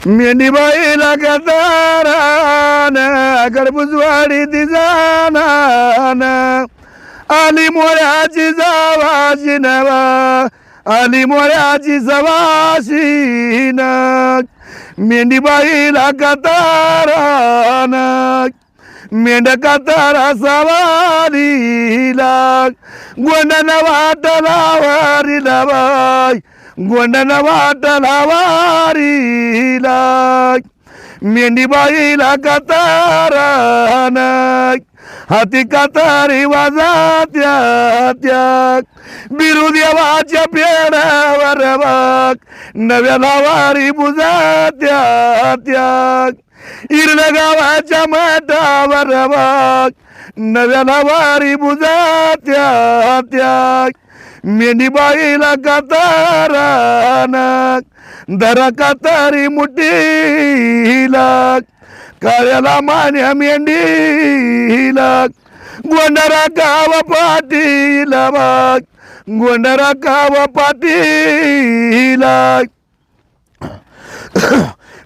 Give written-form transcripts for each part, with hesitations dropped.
मेंढीबाईला कतारान गरबुजवाडी दिजानान आली मोऱ्याची जावाशी नवा आली मोऱ्याची सवाशीन मेंढीबाईला कतारान मेंढ कतारा सवारीला गोंडन वाटला वारीला बाई गोंडन वाटला वारीला मेंढीबाईला कतारान हाती कतारी वाजात्या त्या बिरुदेवाच्या पेडावर बाग नव्या लावारी बुजात्या त्या इरण गावाच्या माठावर बाग नव्या लावारी बुजात्या त्या मेंढीबाईला कतारान धरा कतारी मुठीला काळ्याला मान्या मेंढीला गोंडरा गाव पाटीला बाग गोंडरा गाव पाटीला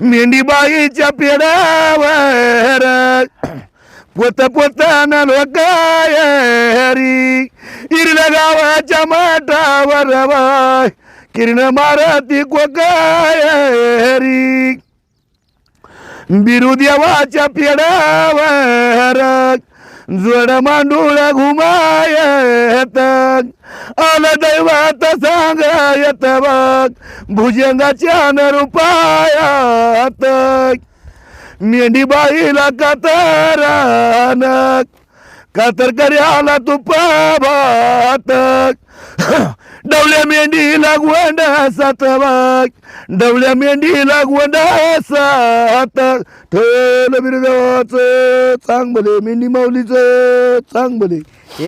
मेंढीबाईच्या पेडावर पोत पोताना लोकायरी इरल्या गावाच्या माठावर बाय किरण मारती कोकायरी बिरुदेवाच्या पेडावर जोड मांडूळ घुमायत आलं दैवात सांगायत बघ भुजंगाच्या नरुपायात मेंढीबाईला कतारान कातर कर्याला तुपाभात डवल्या मेंढीला गोंडासात बघ डवल्या मेंढीला गोंडासात ठेवलं बिरगावाचं चांग भले मेंढी माऊलीचं चांग भले